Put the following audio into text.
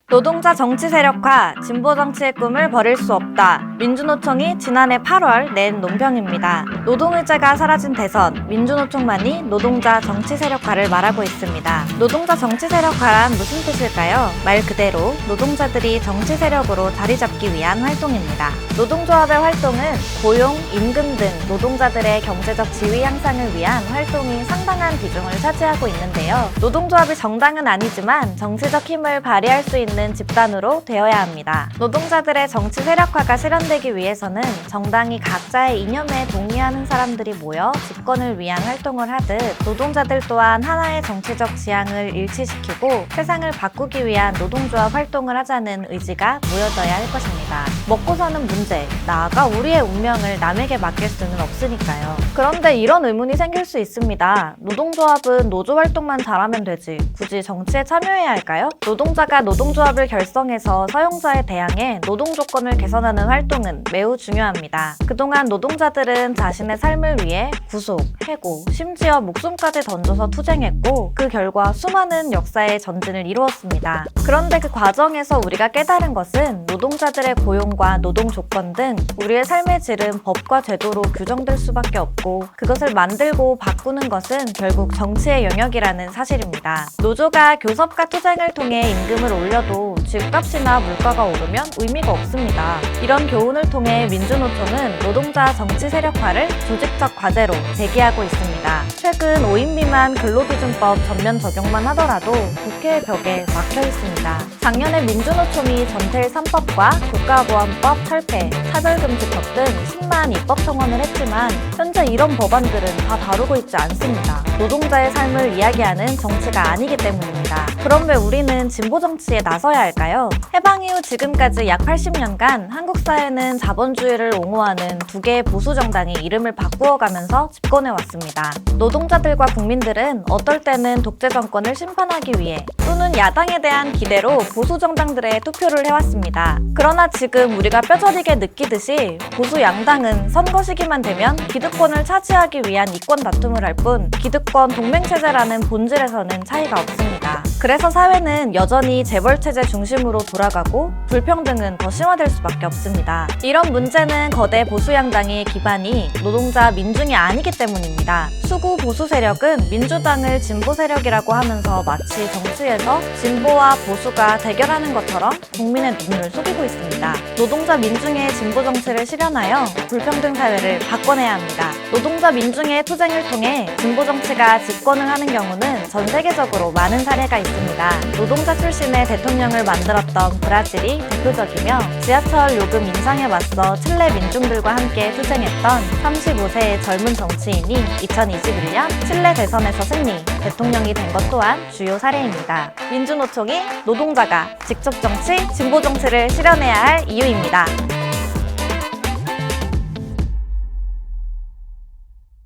노동자 정치 세력화, 진보 정치의 꿈을 버릴 수 없다. 민주노총이 지난해 8월 낸 논평입니다. 노동의제가 사라진 대선, 민주노총만이 노동자 정치 세력화를 말하고 있습니다. 노동자 정치 세력화란 무슨 뜻일까요? 말 그대로 노동자들이 정치 세력으로 자리 잡기 위한 활동입니다. 노동조합의 활동은 고용, 임금 등 노동자들의 경제적 지위 향상을 위한 활동이 상당한 비중을 차지하고 있는데요. 노동조합이 정당은 아니지만 정치적 힘을 발휘할 수 있는 집단으로 되어야 합니다. 노동자들의 정치 세력화가 실현되기 위해서는 정당이 각자의 이념에 동의하는 사람들이 모여 집권을 위한 활동을 하듯 노동자들 또한 하나의 정치적 지향을 일치시키고 세상을 바꾸기 위한 노동조합 활동을 하자는 의지가 모여져야 할 것입니다. 먹고 사는 문제, 나아가 우리의 운명을 남에게 맡길 수는 없으니까요. 그런데 이런 의문이 생길 수 있습니다. 노동조합은 노조 활동만 잘하면 되지 굳이 정치에 참여해야 할까요? 노동자가 노동조합을 결성해서 사용자에 대항해 노동 조건을 개선하는 활동은 매우 중요합니다. 그동안 노동자들은 자신의 삶을 위해 구속, 해고, 심지어 목숨까지 던져서 투쟁했고 그 결과 수많은 역사의 전진을 이루었습니다. 그런데 그 과정에서 우리가 깨달은 것은 노동자들의 고용과 노동 조건 등 우리의 삶의 질은 법과 제도로 규정될 수밖에 없고 그것을 만들고 바꾸는 것은 결국 정치의 영역이라는 사실입니다. 노조가 교섭과 투쟁을 통해 임금을 올려도 집값이나 물가가 오르면 의미가 없습니다. 이런 교훈을 통해 민주노총은 노동자 정치 세력화를 조직적 과제로 제기하고 있습니다. 최근 5인 미만 근로기준법 전면 적용만 하더라도 국회의 벽에 막혀 있습니다. 작년에 민주노총이 전태일 3법과 국가보안법 철폐, 차별금지법 등 10만 입법 청원을 했지만 현재 이런 법안들은 다 다루고 있지 않습니다. 노동자의 삶을 이야기하는 정치가 아니기 때문입니다. 그럼 왜 우리는 진보 정치에 나서야 할까요? 해방 이후 지금까지 약 80년간 한국 사회는 자본주의를 옹호하는 두 개의 보수 정당이 이름을 바꾸어가면서 집권해 왔습니다. 노동자들과 국민들은 어떨 때는 독재 정권을 심판하기 위해 또는 야당에 대한 기대로 보수 정당들의 투표를 해왔습니다. 그러나 지금 우리가 뼈저리게 느끼듯이 보수 양당은 선거 시기만 되면 기득권을 차지하기 위한 이권 다툼을 할 뿐 기득권 동맹체제라는 본질에서는 차이가 없습니다. 그래서 사회는 여전히 재벌체제 중심으로 돌아가고 불평등은 더 심화될 수밖에 없습니다. 이런 문제는 거대 보수 양당의 기반이 노동자 민중이 아니기 때문입니다. 수구 보수 세력은 민주당을 진보 세력이라고 하면서 마치 정치에서 진보와 보수가 대결하는 것처럼 국민의 눈을 속이고 있습니다. 노동자 민중의 진보 정치를 실현하여 불평등 사회를 바꿔내야 합니다. 노동자 민중의 투쟁을 통해 진보 정치가 집권을 하는 경우는 전 세계적으로 많은 사례가 있습니다. 노동자 출신의 대통령을 만들었던 브라질이 대표적이며 지하철 요금 인상에 맞서 칠레 민중들과 함께 투쟁했던 35세의 젊은 정치인이 2021년 칠레 대선에서 승리, 대통령이 된 것 또한 주요 사례입니다. 민주노총이 노동자가 직접 정치, 진보 정치를 실현해야 할 이유입니다.